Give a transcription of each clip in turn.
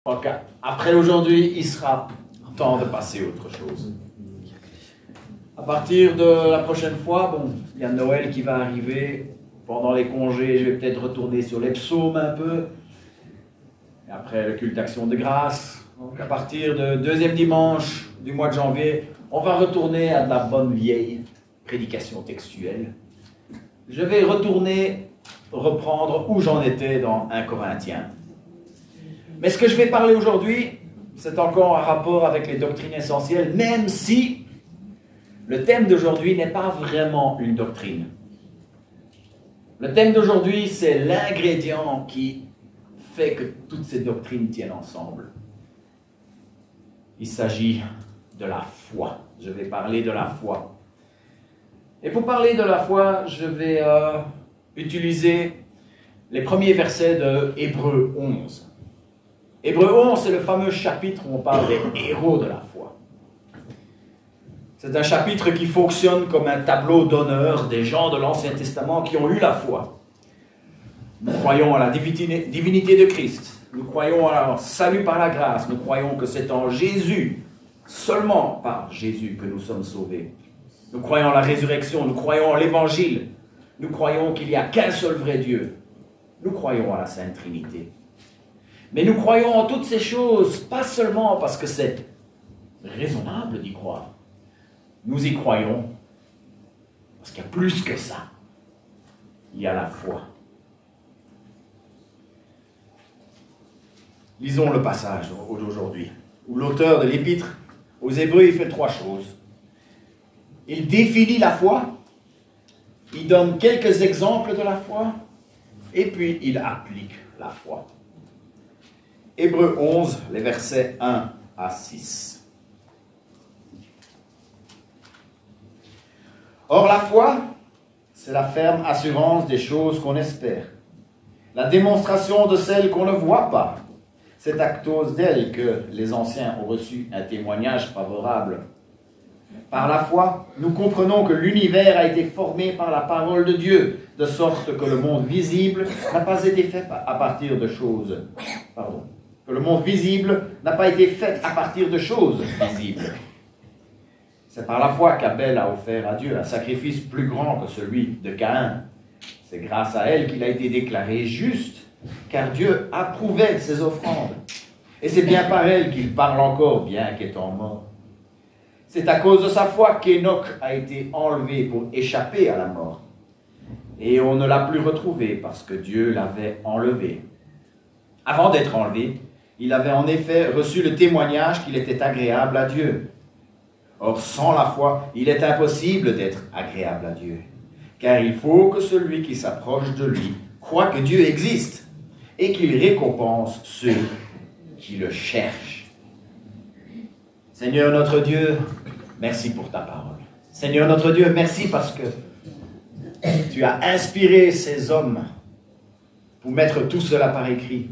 Donc, après aujourd'hui, il sera temps de passer à autre chose. À partir de la prochaine fois, bon, il y a Noël qui va arriver. Pendant les congés, je vais peut-être retourner sur les psaumes un peu. Et après le culte d'action de grâce. Donc, à partir du deuxième dimanche du mois de janvier, on va retourner à de la bonne vieille prédication textuelle. Je vais reprendre où j'en étais dans 1 Corinthiens. Mais ce que je vais parler aujourd'hui, c'est encore un rapport avec les doctrines essentielles, même si le thème d'aujourd'hui n'est pas vraiment une doctrine. Le thème d'aujourd'hui, c'est l'ingrédient qui fait que toutes ces doctrines tiennent ensemble. Il s'agit de la foi. Je vais parler de la foi. Et pour parler de la foi, je vais utiliser les premiers versets de Hébreux 11. Hébreux 11, c'est le fameux chapitre où on parle des héros de la foi. C'est un chapitre qui fonctionne comme un tableau d'honneur des gens de l'Ancien Testament qui ont eu la foi. Nous croyons à la divinité de Christ. Nous croyons à salut par la grâce. Nous croyons que c'est en Jésus, seulement par Jésus, que nous sommes sauvés. Nous croyons à la résurrection. Nous croyons en l'Évangile. Nous croyons qu'il n'y a qu'un seul vrai Dieu. Nous croyons à la Sainte Trinité. Mais nous croyons en toutes ces choses, pas seulement parce que c'est raisonnable d'y croire. Nous y croyons parce qu'il y a plus que ça. Il y a la foi. Lisons le passage d'aujourd'hui, où l'auteur de l'épître aux Hébreux, il fait 3 choses. Il définit la foi, il donne quelques exemples de la foi, et puis il applique la foi. Hébreux 11, les versets 1 à 6. Or la foi, c'est la ferme assurance des choses qu'on espère, la démonstration de celles qu'on ne voit pas. C'est à cause d'elle que les anciens ont reçu un témoignage favorable. Par la foi, nous comprenons que l'univers a été formé par la parole de Dieu, de sorte que le monde visible n'a pas été fait à partir de choses. Que le monde visible n'a pas été fait à partir de choses visibles. C'est par la foi qu'Abel a offert à Dieu un sacrifice plus grand que celui de Caïn. C'est grâce à elle qu'il a été déclaré juste, car Dieu approuvait ses offrandes. Et c'est bien par elle qu'il parle encore, bien qu'étant mort. C'est à cause de sa foi qu'Enoch a été enlevé pour échapper à la mort. Et on ne l'a plus retrouvé parce que Dieu l'avait enlevé. Avant d'être enlevé, il avait en effet reçu le témoignage qu'il était agréable à Dieu. Or, sans la foi, il est impossible d'être agréable à Dieu. Car il faut que celui qui s'approche de lui croit que Dieu existe et qu'il récompense ceux qui le cherchent. Seigneur notre Dieu, merci pour ta parole. Seigneur notre Dieu, merci parce que tu as inspiré ces hommes pour mettre tout cela par écrit.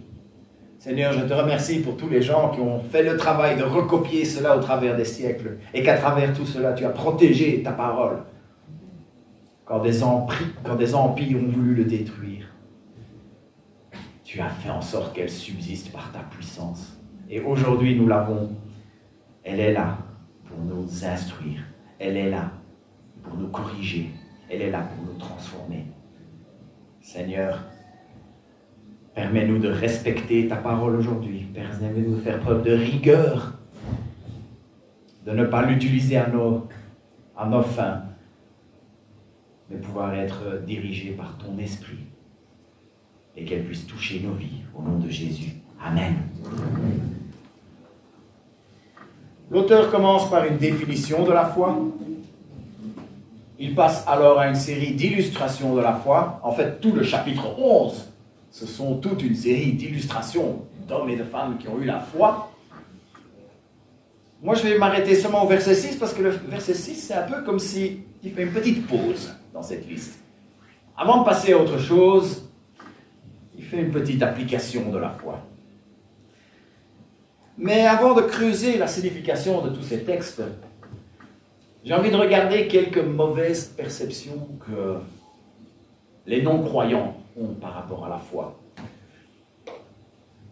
Seigneur, je te remercie pour tous les gens qui ont fait le travail de recopier cela au travers des siècles et qu'à travers tout cela, tu as protégé ta parole quand des empires ont voulu le détruire. Tu as fait en sorte qu'elle subsiste par ta puissance. Et aujourd'hui, nous l'avons. Elle est là pour nous instruire. Elle est là pour nous corriger. Elle est là pour nous transformer. Seigneur, permets-nous de respecter ta parole aujourd'hui. Permets-nous de faire preuve de rigueur, de ne pas l'utiliser à nos fins, mais pouvoir être dirigés par ton esprit et qu'elle puisse toucher nos vies. Au nom de Jésus. Amen. L'auteur commence par une définition de la foi. Il passe alors à une série d'illustrations de la foi. En fait, tout le chapitre 11, ce sont toute une série d'illustrations d'hommes et de femmes qui ont eu la foi. Moi, je vais m'arrêter seulement au verset 6 parce que le verset 6, c'est un peu comme si il fait une petite pause dans cette liste. Avant de passer à autre chose, il fait une petite application de la foi. Mais avant de creuser la signification de tous ces textes, j'ai envie de regarder quelques mauvaises perceptions que les non-croyants ont par rapport à la foi.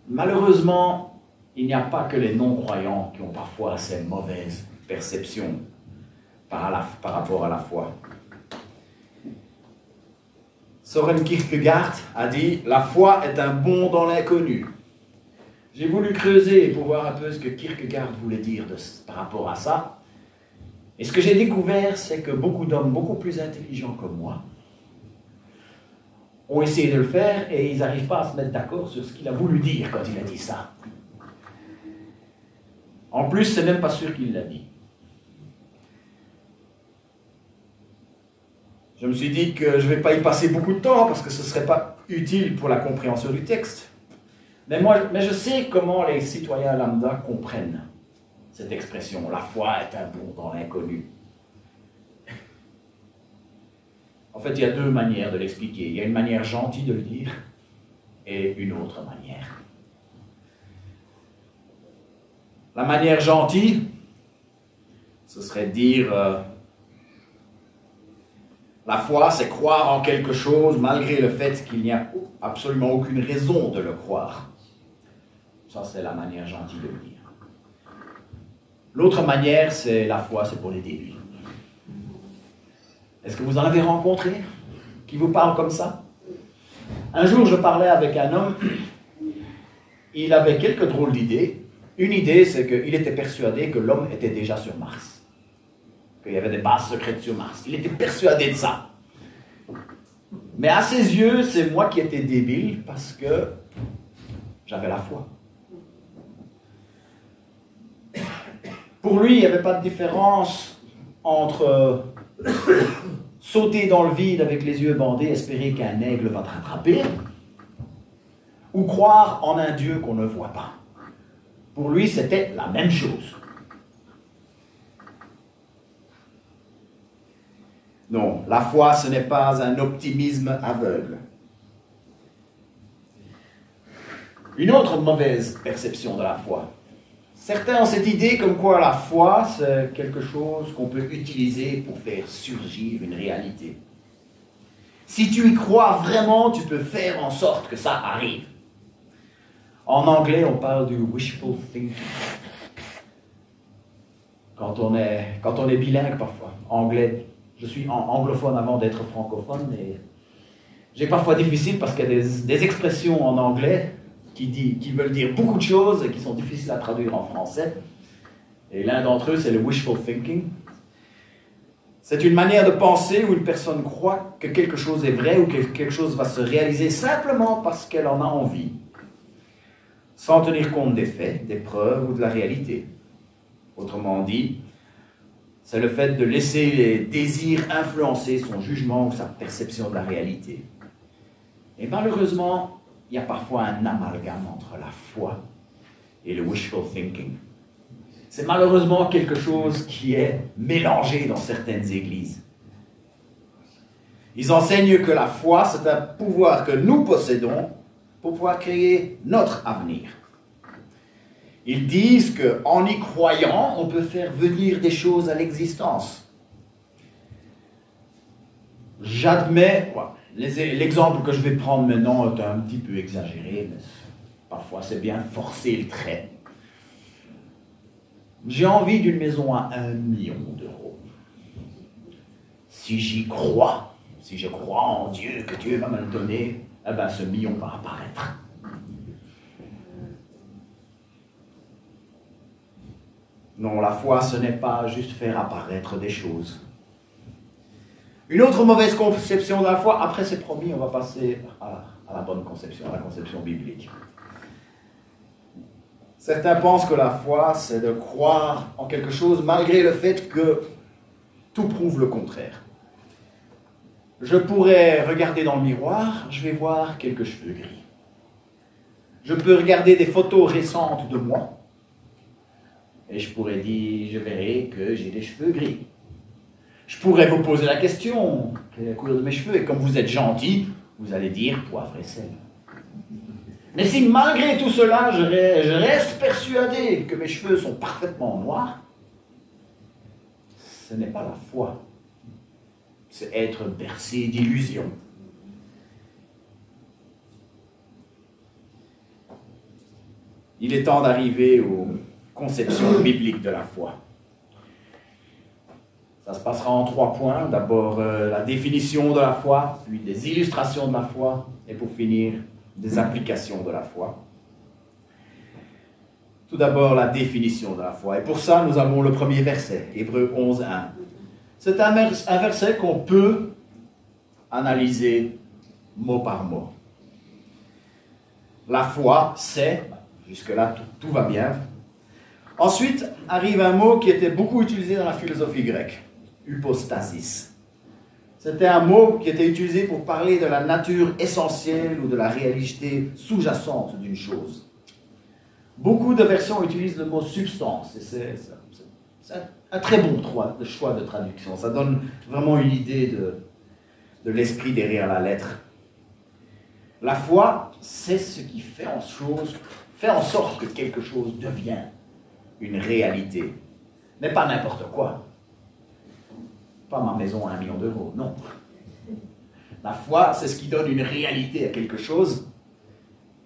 Malheureusement, il n'y a pas que les non-croyants qui ont parfois ces mauvaises perceptions par rapport à la foi. Søren Kierkegaard a dit « La foi est un bond dans l'inconnu ». J'ai voulu creuser pour voir un peu ce que Kierkegaard voulait dire par rapport à ça. Et ce que j'ai découvert, c'est que beaucoup d'hommes beaucoup plus intelligents que moi ont essayé de le faire et ils n'arrivent pas à se mettre d'accord sur ce qu'il a voulu dire quand il a dit ça. En plus, c'est même pas sûr qu'il l'a dit. Je me suis dit que je ne vais pas y passer beaucoup de temps parce que ce ne serait pas utile pour la compréhension du texte. Mais je sais comment les citoyens lambda comprennent cette expression. La foi est un bond dans l'inconnu. En fait, il y a deux manières de l'expliquer. Il y a une manière gentille de le dire et une autre manière. La manière gentille, ce serait de dire la foi, c'est croire en quelque chose malgré le fait qu'il n'y a absolument aucune raison de le croire. Ça, c'est la manière gentille de le dire. L'autre manière, c'est la foi, c'est pour les débiles. Est-ce que vous en avez rencontré qui vous parlent comme ça? Un jour, je parlais avec un homme, il avait quelques drôles d'idées. Une idée, c'est qu'il était persuadé que l'homme était déjà sur Mars. Qu'il y avait des bases secrètes sur Mars. Il était persuadé de ça. Mais à ses yeux, c'est moi qui étais débile parce que j'avais la foi. Pour lui, il n'y avait pas de différence entre sauter dans le vide avec les yeux bandés, espérer qu'un aigle va te rattraper, ou croire en un Dieu qu'on ne voit pas. Pour lui, c'était la même chose. Non, la foi, ce n'est pas un optimisme aveugle. Une autre mauvaise perception de la foi. Certains ont cette idée comme quoi la foi, c'est quelque chose qu'on peut utiliser pour faire surgir une réalité. Si tu y crois vraiment, tu peux faire en sorte que ça arrive. En anglais, on parle du wishful thinking. Quand on est bilingue parfois, anglais, je suis anglophone avant d'être francophone, et j'ai parfois difficile parce qu'il y a des expressions en anglais qui veulent dire beaucoup de choses et qui sont difficiles à traduire en français. Et l'un d'entre eux, c'est le wishful thinking. C'est une manière de penser où une personne croit que quelque chose est vrai ou que quelque chose va se réaliser simplement parce qu'elle en a envie, sans tenir compte des faits, des preuves ou de la réalité. Autrement dit, c'est le fait de laisser les désirs influencer son jugement ou sa perception de la réalité. Et malheureusement, il y a parfois un amalgame entre la foi et le wishful thinking. C'est malheureusement quelque chose qui est mélangé dans certaines églises. Ils enseignent que la foi, c'est un pouvoir que nous possédons pour pouvoir créer notre avenir. Ils disent qu'en y croyant, on peut faire venir des choses à l'existence. J'admets, l'exemple que je vais prendre maintenant est un petit peu exagéré, mais parfois c'est bien forcer le trait. J'ai envie d'une maison à 1 million d'euros. Si j'y crois, si je crois en Dieu, que Dieu va me le donner, eh bien ce million va apparaître. Non, la foi, ce n'est pas juste faire apparaître des choses. Une autre mauvaise conception de la foi, après c'est promis, on va passer à la bonne conception, à la conception biblique. Certains pensent que la foi, c'est de croire en quelque chose malgré le fait que tout prouve le contraire. Je pourrais regarder dans le miroir, je vais voir quelques cheveux gris. Je peux regarder des photos récentes de moi, et je pourrais dire, je verrai que j'ai des cheveux gris. Je pourrais vous poser la question, quelle est la couleur de mes cheveux? Et comme vous êtes gentil, vous allez dire poivre et sel. Mais si malgré tout cela, je reste persuadé que mes cheveux sont parfaitement noirs, ce n'est pas la foi. C'est être bercé d'illusions. il est temps d'arriver aux conceptions bibliques de la foi. Ça se passera en 3 points. D'abord, la définition de la foi, puis des illustrations de la foi, et pour finir, des applications de la foi. Tout d'abord, la définition de la foi. Et pour ça, nous avons le premier verset, Hébreux 11, 1. C'est un verset qu'on peut analyser mot par mot. La foi, c'est, jusque-là, tout va bien. Ensuite, arrive un mot qui était beaucoup utilisé dans la philosophie grecque, hypostasis. C'était un mot qui était utilisé pour parler de la nature essentielle ou de la réalité sous-jacente d'une chose. Beaucoup de versions utilisent le mot substance, et c'est un très bon choix de traduction. Ça donne vraiment une idée de l'esprit derrière la lettre. La foi, c'est ce qui fait en sorte que quelque chose devienne une réalité. Mais pas n'importe quoi. Pas ma maison à 1 million d'euros, non. La foi, c'est ce qui donne une réalité à quelque chose.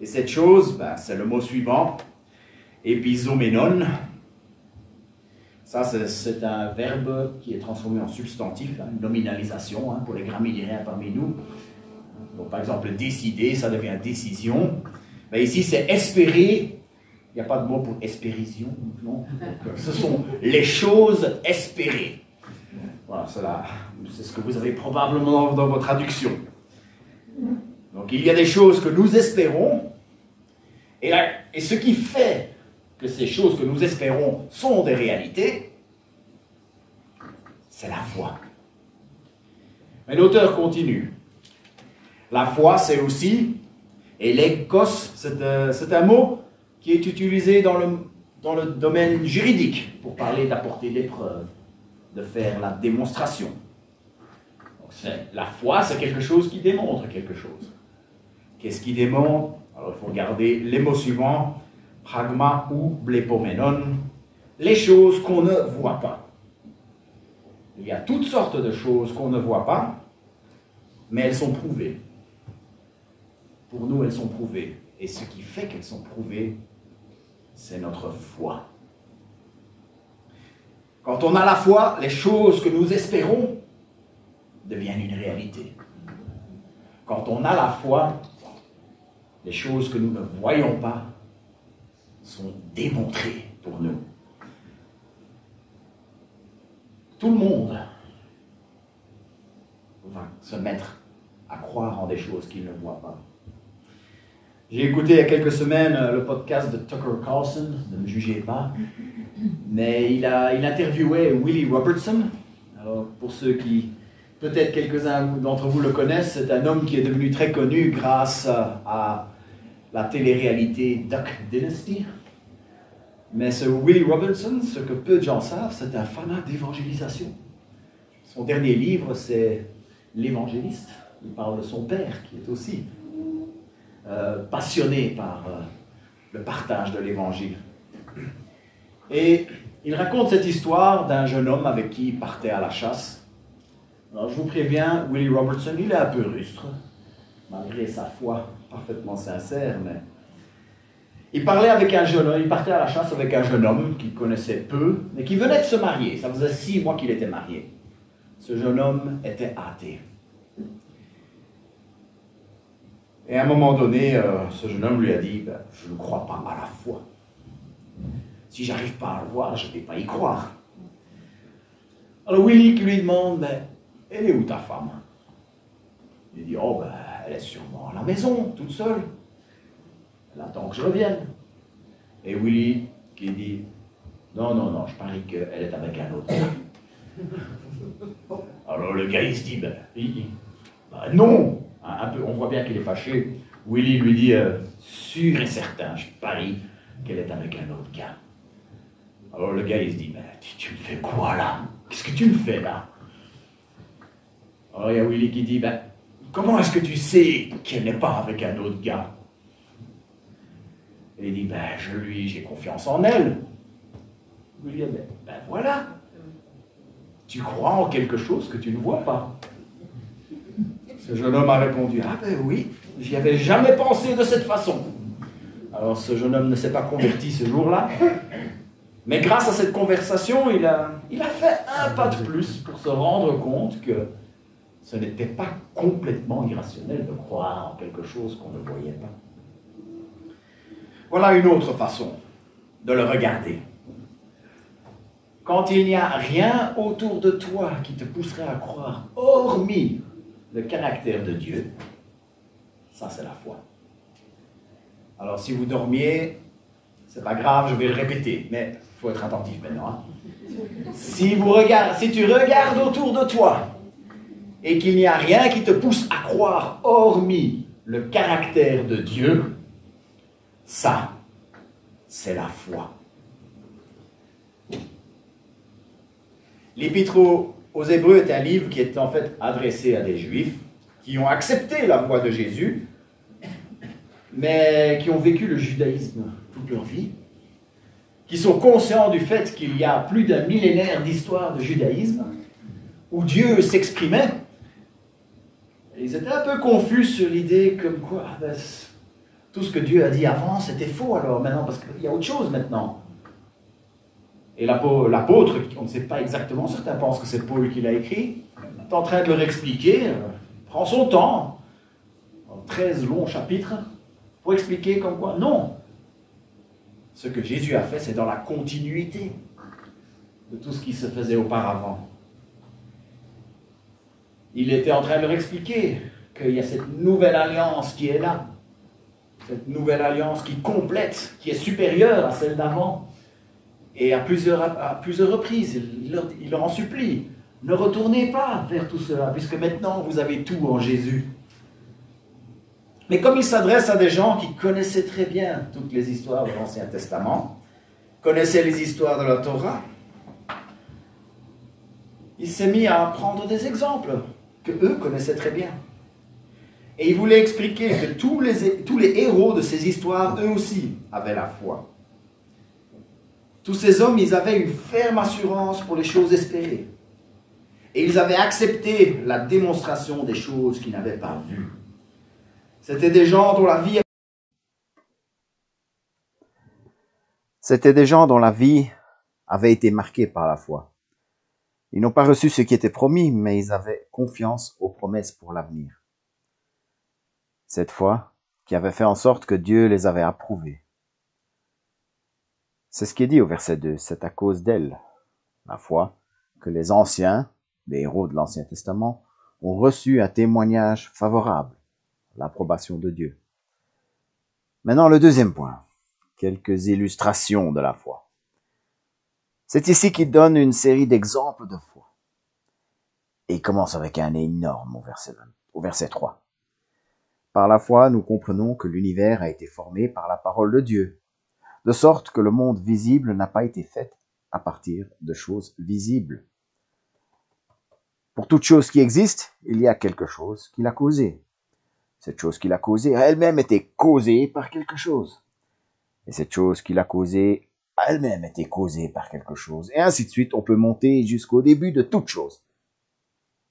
Et cette chose, c'est le mot suivant, episomenon. Ça, c'est un verbe qui est transformé en substantif, une nominalisation pour les grammairiens parmi nous. Donc, par exemple, décider, ça devient décision. Mais ici, c'est espérer. Il n'y a pas de mot pour espérision, non. Donc, ce sont les choses espérées. Voilà, c'est ce que vous avez probablement dans vos traductions. Donc, il y a des choses que nous espérons, et ce qui fait que ces choses que nous espérons sont des réalités, c'est la foi. Mais l'auteur continue. La foi, c'est aussi, et l'écos, c'est un mot qui est utilisé dans le domaine juridique pour parler d'apporter des preuves, de faire la démonstration. Donc la foi, c'est quelque chose qui démontre quelque chose. Qu'est-ce qui démontre? Alors, il faut regarder les mots suivants, pragma ou blepomenon, les choses qu'on ne voit pas. Il y a toutes sortes de choses qu'on ne voit pas, mais elles sont prouvées. Pour nous, elles sont prouvées. Et ce qui fait qu'elles sont prouvées, c'est notre foi. Quand on a la foi, les choses que nous espérons deviennent une réalité. Quand on a la foi, les choses que nous ne voyons pas sont démontrées pour nous. Tout le monde va se mettre à croire en des choses qu'il ne voit pas. J'ai écouté il y a quelques semaines le podcast de Tucker Carlson, ne me jugez pas, mais il interviewait Willie Robertson. Alors, pour ceux qui, peut-être quelques-uns d'entre vous le connaissent, c'est un homme qui est devenu très connu grâce à la télé-réalité Duck Dynasty. Mais ce Willie Robertson, ce que peu de gens savent, c'est un fanat d'évangélisation. Son dernier livre, c'est L'Évangéliste. Il parle de son père, qui est aussi passionné par le partage de l'Évangile. Et il raconte cette histoire d'un jeune homme avec qui il partait à la chasse. Alors je vous préviens, Willie Robertson, il est un peu rustre, malgré sa foi parfaitement sincère, mais il parlait avec un jeune homme, il partait à la chasse avec un jeune homme qu'il connaissait peu, mais qui venait de se marier. Ça faisait 6 mois qu'il était marié. Ce jeune homme était athée. Et à un moment donné, ce jeune homme lui a dit, je ne crois pas à la foi. Si j'arrive pas à le voir, je ne vais pas y croire. Alors Willie qui lui demande, elle est où ta femme? Il dit, elle est sûrement à la maison, toute seule. Elle attend que je revienne. Et Willie qui dit, non, je parie qu'elle est avec un autre. Alors le gars il se dit, non. Un peu, on voit bien qu'il est fâché. Willie lui dit, sûr et certain, je parie qu'elle est avec un autre gars. Alors le gars il se dit, tu me fais quoi là? Qu'est-ce que tu me fais là? Alors il y a Willie qui dit, comment est-ce que tu sais qu'elle n'est pas avec un autre gars? Et il dit, j'ai confiance en elle. Willie dit, voilà. Tu crois en quelque chose que tu ne vois pas. Ce jeune homme a répondu, oui, j'y avais jamais pensé de cette façon. Alors ce jeune homme ne s'est pas converti ce jour-là, mais grâce à cette conversation, il a fait un pas de plus pour se rendre compte que ce n'était pas complètement irrationnel de croire en quelque chose qu'on ne voyait pas. Voilà une autre façon de le regarder. Quand il n'y a rien autour de toi qui te pousserait à croire, hormis le caractère de Dieu, ça c'est la foi. Alors si vous dormiez, c'est pas grave, je vais le répéter, mais il faut être attentif maintenant. Hein. Si tu regardes autour de toi et qu'il n'y a rien qui te pousse à croire hormis le caractère de Dieu, ça, c'est la foi. L'Épître aux Hébreux est un livre qui est en fait adressé à des Juifs qui ont accepté la voie de Jésus, mais qui ont vécu le judaïsme toute leur vie, qui sont conscients du fait qu'il y a plus d'un millénaire d'histoire de judaïsme, où Dieu s'exprimait. Ils étaient un peu confus sur l'idée comme quoi tout ce que Dieu a dit avant, c'était faux alors maintenant, parce qu'il y a autre chose maintenant. Et l'apôtre, on ne sait pas exactement, certains pensent que c'est Paul qui l'a écrit, est en train de leur expliquer, prend son temps, en 13 longs chapitres, pour expliquer comme quoi, non. Ce que Jésus a fait, c'est dans la continuité de tout ce qui se faisait auparavant. Il était en train de leur expliquer qu'il y a cette nouvelle alliance qui est là, cette nouvelle alliance qui complète, qui est supérieure à celle d'avant. Et à plusieurs reprises, il leur en supplie, ne retournez pas vers tout cela, puisque maintenant vous avez tout en Jésus. Mais comme il s'adresse à des gens qui connaissaient très bien toutes les histoires de l'Ancien Testament, connaissaient les histoires de la Torah, il s'est mis à prendre des exemples que eux connaissaient très bien. Et il voulait expliquer que tous les héros de ces histoires, eux aussi, avaient la foi. Tous ces hommes, ils avaient une ferme assurance pour les choses espérées. Et ils avaient accepté la démonstration des choses qu'ils n'avaient pas vues. C'était des gens dont la vie avait été marquée par la foi. Ils n'ont pas reçu ce qui était promis, mais ils avaient confiance aux promesses pour l'avenir. Cette foi qui avait fait en sorte que Dieu les avait approuvés. C'est ce qui est dit au verset 2, c'est à cause d'elle, la foi, que les anciens, les héros de l'Ancien Testament, ont reçu un témoignage favorable, l'approbation de Dieu. Maintenant, le deuxième point, quelques illustrations de la foi. C'est ici qu'il donne une série d'exemples de foi. Et il commence avec un énorme au verset 3. Par la foi, nous comprenons que l'univers a été formé par la parole de Dieu, de sorte que le monde visible n'a pas été fait à partir de choses visibles. Pour toute chose qui existe, il y a quelque chose qui l'a causée. Cette chose qui l'a causée a elle-même été causée par quelque chose. Et cette chose qui l'a causée a elle-même été causée par quelque chose. Et ainsi de suite, on peut monter jusqu'au début de toute chose.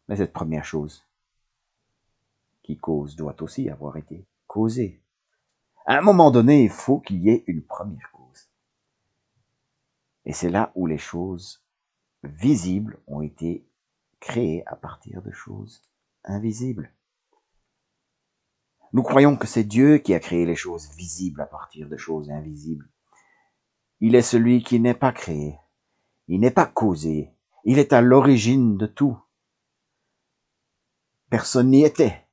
Mais cette première chose qui cause doit aussi avoir été causée. À un moment donné, il faut qu'il y ait une première cause. Et c'est là où les choses visibles ont été créées à partir de choses invisibles. Nous croyons que c'est Dieu qui a créé les choses visibles à partir de choses invisibles. Il est celui qui n'est pas créé, il n'est pas causé, il est à l'origine de tout. Personne n'y était.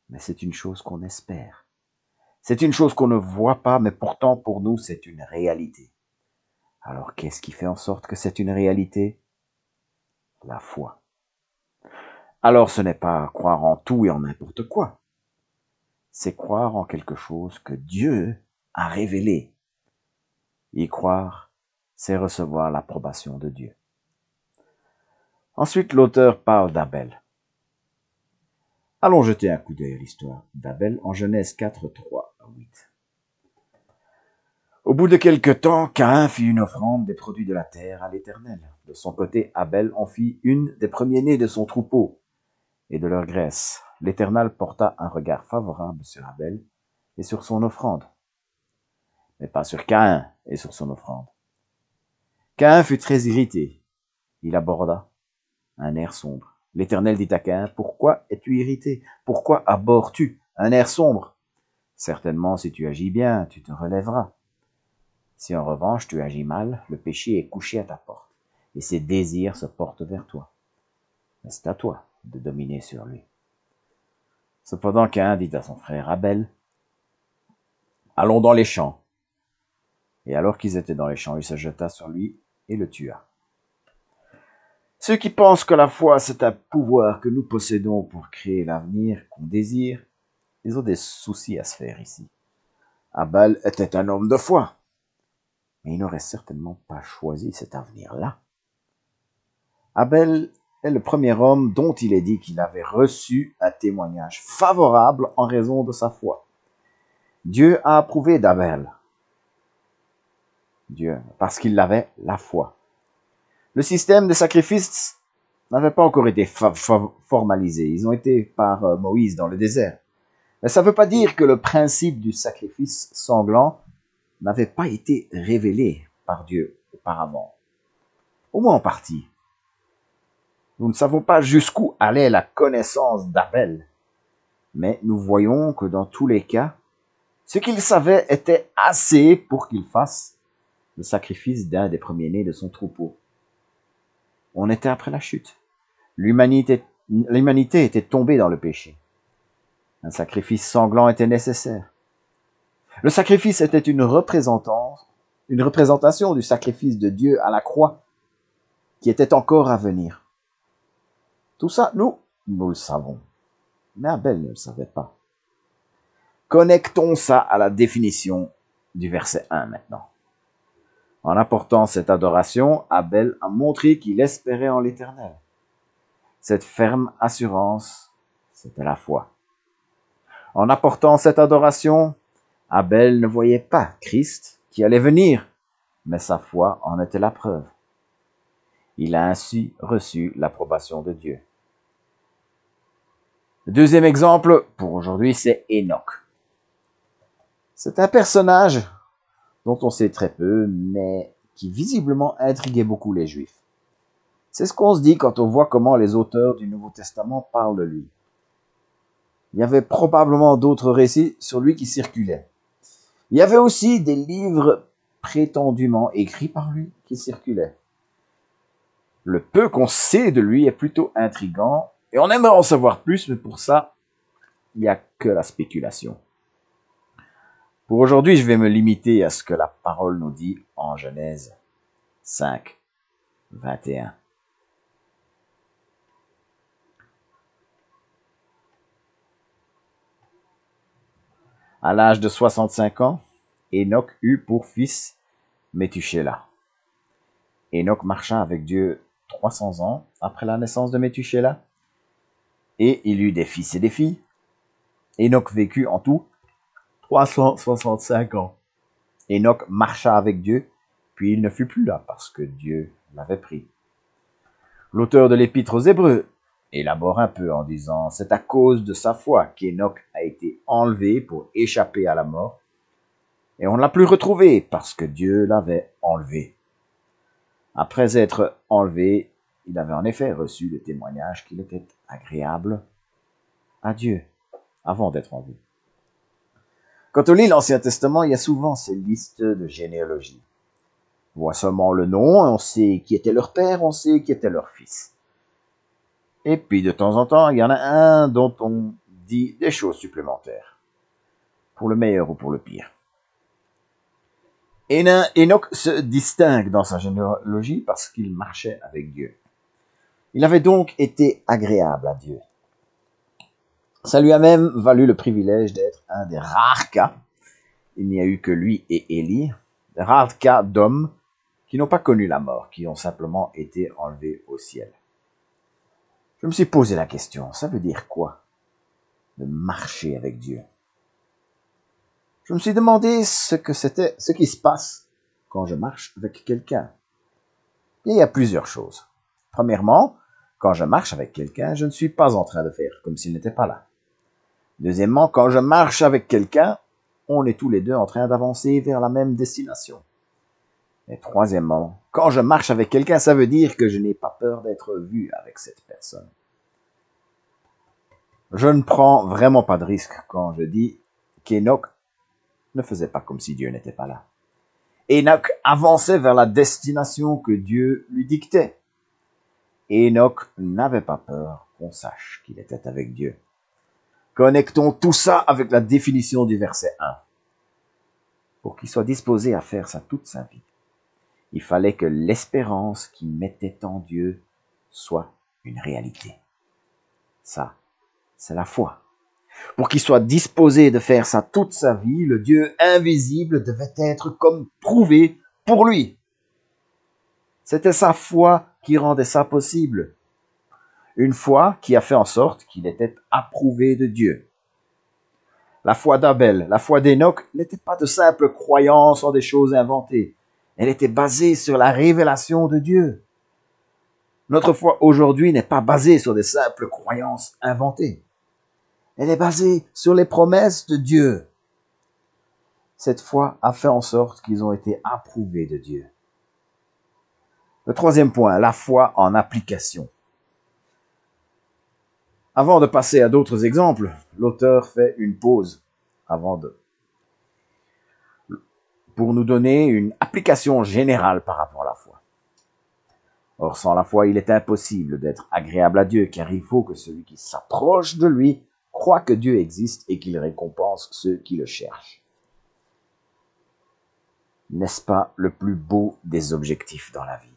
Mais c'est une chose qu'on espère. C'est une chose qu'on ne voit pas, mais pourtant pour nous c'est une réalité. Alors qu'est-ce qui fait en sorte que c'est une réalité? La foi. Alors ce n'est pas croire en tout et en n'importe quoi. C'est croire en quelque chose que Dieu a révélé. Y croire, c'est recevoir l'approbation de Dieu. Ensuite, l'auteur parle d'Abel. Allons jeter un coup d'œil à l'histoire d'Abel en Genèse 4, 3 à 8. Au bout de quelque temps, Caïn fit une offrande des produits de la terre à l'Éternel. De son côté, Abel en fit une des premiers-nés de son troupeau et de leur graisse. L'Éternel porta un regard favorable sur Abel et sur son offrande. mais pas sur Caïn et sur son offrande. Caïn fut très irrité. Il aborda un air sombre. L'Éternel dit à Caïn, « Pourquoi es-tu irrité? Pourquoi abordes-tu un air sombre? Certainement, si tu agis bien, tu te relèveras. Si en revanche tu agis mal, le péché est couché à ta porte, et ses désirs se portent vers toi. Mais c'est à toi de dominer sur lui. » Cependant, Caïn dit à son frère Abel, « Allons dans les champs. » Et alors qu'ils étaient dans les champs, il se jeta sur lui et le tua. Ceux qui pensent que la foi, c'est un pouvoir que nous possédons pour créer l'avenir qu'on désire, ils ont des soucis à se faire ici. Abel était un homme de foi, mais il n'aurait certainement pas choisi cet avenir-là. Abel est le premier homme dont il est dit qu'il avait reçu un témoignage favorable en raison de sa foi. Dieu a approuvé d'Abel. Dieu, parce qu'il avait la foi. Le système des sacrifices n'avait pas encore été formalisé. Ils ont été par Moïse dans le désert. Mais ça ne veut pas dire que le principe du sacrifice sanglant n'avait pas été révélé par Dieu auparavant. Au moins en partie. Nous ne savons pas jusqu'où allait la connaissance d'Abel. Mais nous voyons que dans tous les cas, ce qu'il savait était assez pour qu'il fasse le sacrifice d'un des premiers-nés de son troupeau. On était après la chute. L'humanité était tombée dans le péché. Un sacrifice sanglant était nécessaire. Le sacrifice était une représentation du sacrifice de Dieu à la croix qui était encore à venir. Tout ça, nous le savons. Mais Abel ne le savait pas. Connectons ça à la définition du verset 1 maintenant. En apportant cette adoration, Abel a montré qu'il espérait en l'Éternel. Cette ferme assurance, c'était la foi. En apportant cette adoration, Abel ne voyait pas Christ qui allait venir, mais sa foi en était la preuve. Il a ainsi reçu l'approbation de Dieu. Le deuxième exemple pour aujourd'hui, c'est Enoch. C'est un personnage dont on sait très peu, mais qui visiblement intriguait beaucoup les Juifs. C'est ce qu'on se dit quand on voit comment les auteurs du Nouveau Testament parlent de lui. Il y avait probablement d'autres récits sur lui qui circulaient. Il y avait aussi des livres prétendument écrits par lui qui circulaient. Le peu qu'on sait de lui est plutôt intriguant, et on aimerait en savoir plus, mais pour ça, il n'y a que la spéculation. Pour aujourd'hui, je vais me limiter à ce que la parole nous dit en Genèse 5, 21. À l'âge de 65 ans, Enoch eut pour fils Méthusélah. Enoch marcha avec Dieu 300 ans après la naissance de Méthusélah, et il eut des fils et des filles. Enoch vécut en tout 365 ans. Enoch marcha avec Dieu, puis il ne fut plus là parce que Dieu l'avait pris. L'auteur de l'Épître aux Hébreux élabore un peu en disant « C'est à cause de sa foi qu'Enoch a été enlevé pour échapper à la mort, et on ne l'a plus retrouvé parce que Dieu l'avait enlevé. » Après être enlevé, il avait en effet reçu le témoignage qu'il était agréable à Dieu avant d'être enlevé. Quand on lit l'Ancien Testament, il y a souvent ces listes de généalogie. On voit seulement le nom, on sait qui était leur père, on sait qui était leur fils. Et puis de temps en temps, il y en a un dont on dit des choses supplémentaires, pour le meilleur ou pour le pire. Enoch se distingue dans sa généalogie parce qu'il marchait avec Dieu. Il avait donc été agréable à Dieu. Ça lui a même valu le privilège d'être un des rares cas, il n'y a eu que lui et Élie, des rares cas d'hommes qui n'ont pas connu la mort, qui ont simplement été enlevés au ciel. Je me suis posé la question, ça veut dire quoi de marcher avec Dieu? Je me suis demandé ce qui se passe quand je marche avec quelqu'un. Il y a plusieurs choses. Premièrement, quand je marche avec quelqu'un, je ne suis pas en train de faire comme s'il n'était pas là. Deuxièmement, quand je marche avec quelqu'un, on est tous les deux en train d'avancer vers la même destination. Et troisièmement, quand je marche avec quelqu'un, ça veut dire que je n'ai pas peur d'être vu avec cette personne. Je ne prends vraiment pas de risque quand je dis qu'Enoch ne faisait pas comme si Dieu n'était pas là. Enoch avançait vers la destination que Dieu lui dictait. Enoch n'avait pas peur qu'on sache qu'il était avec Dieu. Connectons tout ça avec la définition du verset 1. Pour qu'il soit disposé à faire ça toute sa vie, il fallait que l'espérance qu'il mettait en Dieu soit une réalité. Ça, c'est la foi. Pour qu'il soit disposé de faire ça toute sa vie, le Dieu invisible devait être comme prouvé pour lui. C'était sa foi qui rendait ça possible. Une foi qui a fait en sorte qu'il était approuvé de Dieu. La foi d'Abel, la foi d'Enoch n'était pas de simples croyances en des choses inventées. Elle était basée sur la révélation de Dieu. Notre foi aujourd'hui n'est pas basée sur des simples croyances inventées. Elle est basée sur les promesses de Dieu. Cette foi a fait en sorte qu'ils ont été approuvés de Dieu. Le troisième point, la foi en application. Avant de passer à d'autres exemples, l'auteur fait une pause pour nous donner une application générale par rapport à la foi. Or, sans la foi, il est impossible d'être agréable à Dieu, car il faut que celui qui s'approche de lui croit que Dieu existe et qu'il récompense ceux qui le cherchent. N'est-ce pas le plus beau des objectifs dans la vie?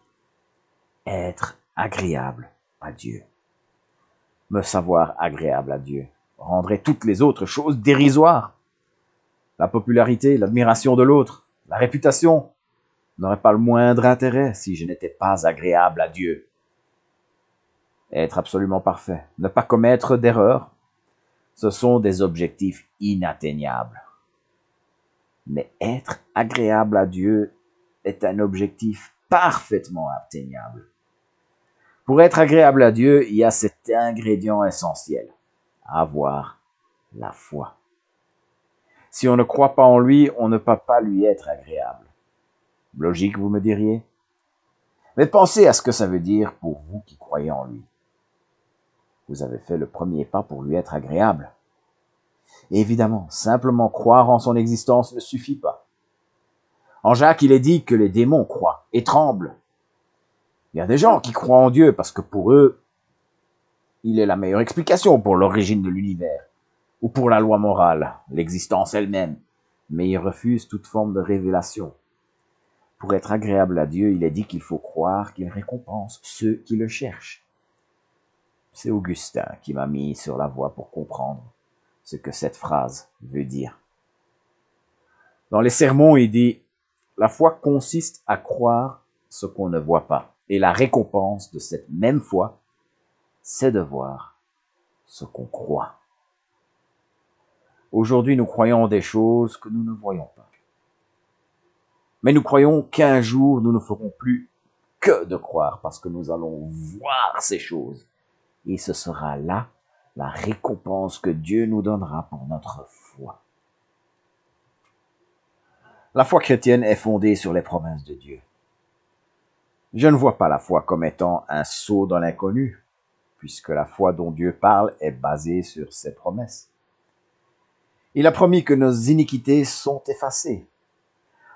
Être agréable à Dieu. Me savoir agréable à Dieu rendrait toutes les autres choses dérisoires. La popularité, l'admiration de l'autre, la réputation n'auraient pas le moindre intérêt si je n'étais pas agréable à Dieu. Être absolument parfait, ne pas commettre d'erreurs, ce sont des objectifs inatteignables. Mais être agréable à Dieu est un objectif parfaitement atteignable. Pour être agréable à Dieu, il y a cet ingrédient essentiel, avoir la foi. Si on ne croit pas en lui, on ne peut pas lui être agréable. Logique, vous me diriez? Mais pensez à ce que ça veut dire pour vous qui croyez en lui. Vous avez fait le premier pas pour lui être agréable. Et évidemment, simplement croire en son existence ne suffit pas. En Jacques, il est dit que les démons croient et tremblent. Il y a des gens qui croient en Dieu parce que pour eux, il est la meilleure explication pour l'origine de l'univers, ou pour la loi morale, l'existence elle-même, mais ils refusent toute forme de révélation. Pour être agréable à Dieu, il est dit qu'il faut croire qu'il récompense ceux qui le cherchent. C'est Augustin qui m'a mis sur la voie pour comprendre ce que cette phrase veut dire. Dans les sermons, il dit « La foi consiste à croire ce qu'on ne voit pas. Et la récompense de cette même foi, c'est de voir ce qu'on croit. » Aujourd'hui, nous croyons en des choses que nous ne voyons pas. Mais nous croyons qu'un jour, nous ne ferons plus que de croire parce que nous allons voir ces choses. Et ce sera là la récompense que Dieu nous donnera pour notre foi. La foi chrétienne est fondée sur les promesses de Dieu. Je ne vois pas la foi comme étant un saut dans l'inconnu, puisque la foi dont Dieu parle est basée sur ses promesses. Il a promis que nos iniquités sont effacées.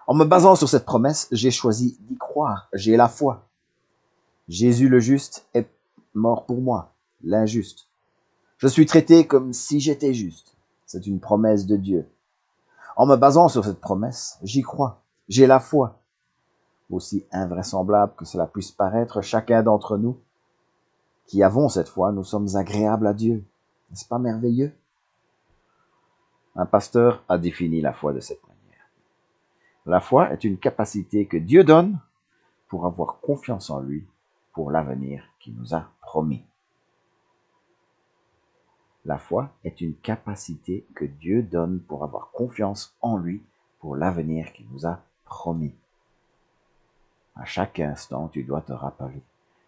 En me basant sur cette promesse, j'ai choisi d'y croire. J'ai la foi. Jésus le juste est mort pour moi, l'injuste. Je suis traité comme si j'étais juste. C'est une promesse de Dieu. En me basant sur cette promesse, j'y crois. J'ai la foi. Aussi invraisemblable que cela puisse paraître, chacun d'entre nous qui avons cette foi, nous sommes agréables à Dieu. N'est-ce pas merveilleux? Un pasteur a défini la foi de cette manière. La foi est une capacité que Dieu donne pour avoir confiance en lui pour l'avenir qu'il nous a promis. La foi est une capacité que Dieu donne pour avoir confiance en lui pour l'avenir qu'il nous a promis. À chaque instant, tu dois te rappeler,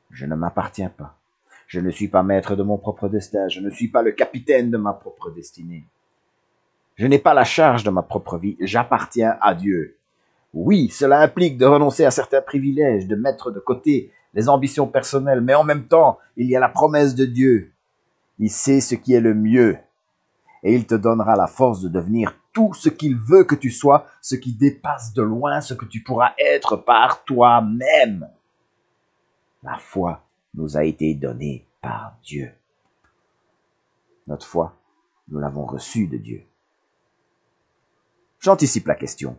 je ne m'appartiens pas. Je ne suis pas maître de mon propre destin. Je ne suis pas le capitaine de ma propre destinée. Je n'ai pas la charge de ma propre vie, j'appartiens à Dieu. Oui, cela implique de renoncer à certains privilèges, de mettre de côté les ambitions personnelles, mais en même temps, il y a la promesse de Dieu. Il sait ce qui est le mieux et il te donnera la force de devenir tout ce qu'il veut que tu sois, ce qui dépasse de loin ce que tu pourras être par toi-même. La foi nous a été donnée par Dieu. Notre foi, nous l'avons reçue de Dieu. J'anticipe la question.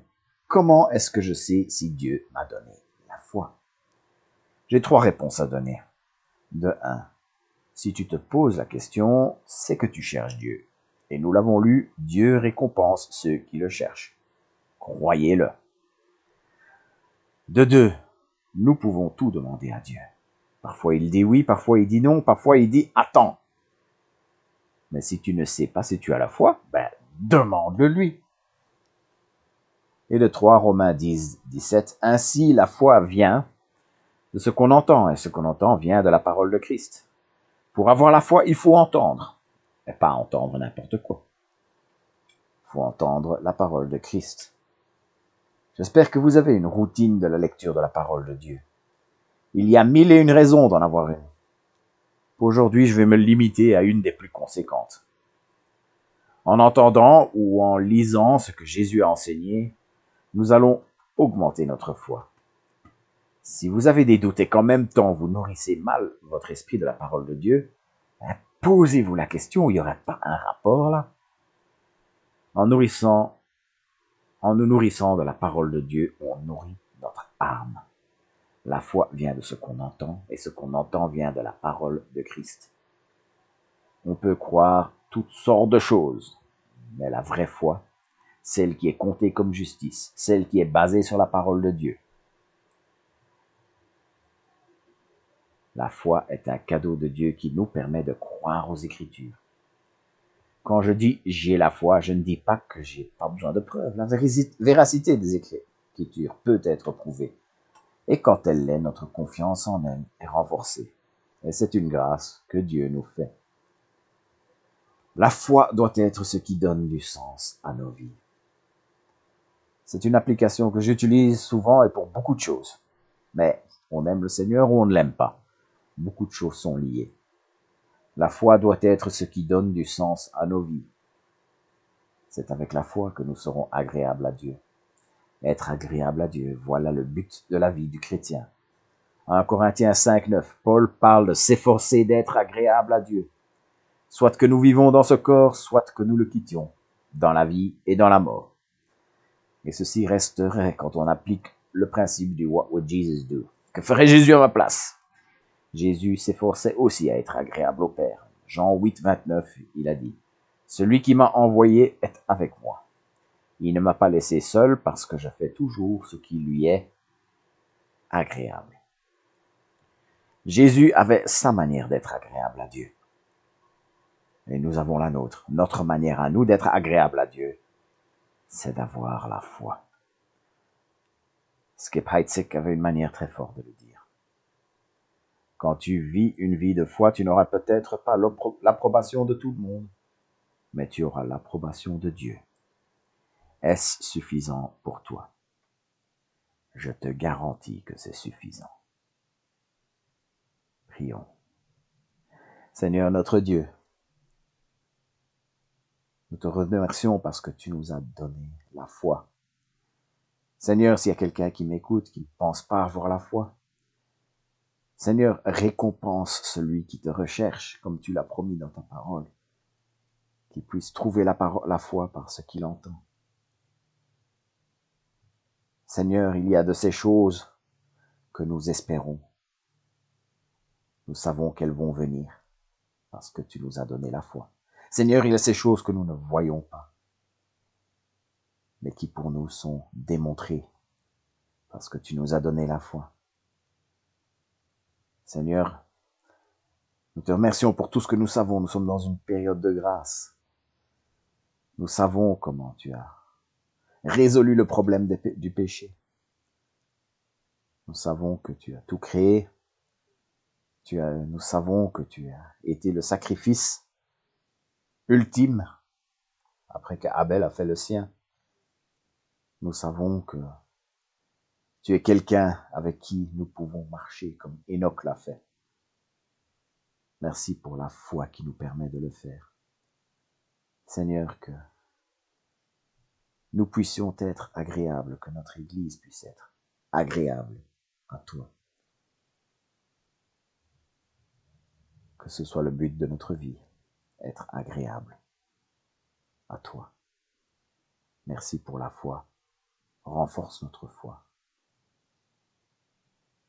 Comment est-ce que je sais si Dieu m'a donné la foi? J'ai 3 réponses à donner. De 1. Si tu te poses la question, c'est que tu cherches Dieu. Et nous l'avons lu, Dieu récompense ceux qui le cherchent. Croyez-le. De 2. Nous pouvons tout demander à Dieu. Parfois il dit oui, parfois il dit non, parfois il dit attends. Mais si tu ne sais pas si tu as la foi, demande-le lui. Et de 3, Romains 10, 17, ainsi la foi vient de ce qu'on entend, et ce qu'on entend vient de la parole de Christ. Pour avoir la foi, il faut entendre, et pas entendre n'importe quoi. Il faut entendre la parole de Christ. J'espère que vous avez une routine de la lecture de la parole de Dieu. Il y a 1001 raisons d'en avoir une. Aujourd'hui, je vais me limiter à une des plus conséquentes. En entendant ou en lisant ce que Jésus a enseigné, nous allons augmenter notre foi. Si vous avez des doutes et qu'en même temps vous nourrissez mal votre esprit de la parole de Dieu, posez-vous la question, il n'y aurait pas un rapport là? En nous nourrissant de la parole de Dieu, on nourrit notre âme. La foi vient de ce qu'on entend, et ce qu'on entend vient de la parole de Christ. On peut croire toutes sortes de choses, mais la vraie foi, celle qui est comptée comme justice, celle qui est basée sur la parole de Dieu. La foi est un cadeau de Dieu qui nous permet de croire aux Écritures. Quand je dis « j'ai la foi », je ne dis pas que j'ai pas besoin de preuves. La véracité des Écritures peut être prouvée. Et quand elle l'est, notre confiance en elle est renforcée. Et c'est une grâce que Dieu nous fait. La foi doit être ce qui donne du sens à nos vies. C'est une application que j'utilise souvent et pour beaucoup de choses. Mais on aime le Seigneur ou on ne l'aime pas. Beaucoup de choses sont liées. La foi doit être ce qui donne du sens à nos vies. C'est avec la foi que nous serons agréables à Dieu. Être agréable à Dieu, voilà le but de la vie du chrétien. En Corinthiens 5:9, Paul parle de s'efforcer d'être agréable à Dieu. Soit que nous vivons dans ce corps, soit que nous le quittions, dans la vie et dans la mort. Et ceci resterait quand on applique le principe du What would Jesus do? Que ferait Jésus à ma place? Jésus s'efforçait aussi à être agréable au Père. Jean 8:29, il a dit, « Celui qui m'a envoyé est avec moi. Il ne m'a pas laissé seul parce que je fais toujours ce qui lui est agréable. » Jésus avait sa manière d'être agréable à Dieu. Et nous avons la nôtre. Notre manière à nous d'être agréable à Dieu, c'est d'avoir la foi. Skip Heitzig avait une manière très forte de le dire. Quand tu vis une vie de foi, tu n'auras peut-être pas l'approbation de tout le monde, mais tu auras l'approbation de Dieu. Est-ce suffisant pour toi? Je te garantis que c'est suffisant. Prions. Seigneur notre Dieu, nous te remercions parce que tu nous as donné la foi. Seigneur, s'il y a quelqu'un qui m'écoute, qui ne pense pas avoir la foi, Seigneur, récompense celui qui te recherche, comme tu l'as promis dans ta parole, qu'il puisse trouver la foi par ce qu'il entend. Seigneur, il y a de ces choses que nous espérons. Nous savons qu'elles vont venir parce que tu nous as donné la foi. Seigneur, il y a ces choses que nous ne voyons pas, mais qui pour nous sont démontrées parce que tu nous as donné la foi. Seigneur, nous te remercions pour tout ce que nous savons. Nous sommes dans une période de grâce. Nous savons comment tu as résolu le problème du péché. Nous savons que tu as tout créé. Nous savons que tu as été le sacrifice ultime après qu'Abel a fait le sien. Nous savons que tu es quelqu'un avec qui nous pouvons marcher comme Enoch l'a fait. Merci pour la foi qui nous permet de le faire. Seigneur, que nous puissions être agréables, que notre Église puisse être agréable à toi. Que ce soit le but de notre vie, être agréable à toi. Merci pour la foi. Renforce notre foi.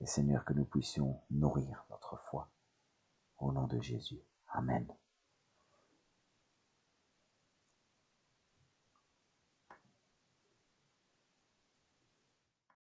Et Seigneur, que nous puissions nourrir notre foi. Au nom de Jésus. Amen.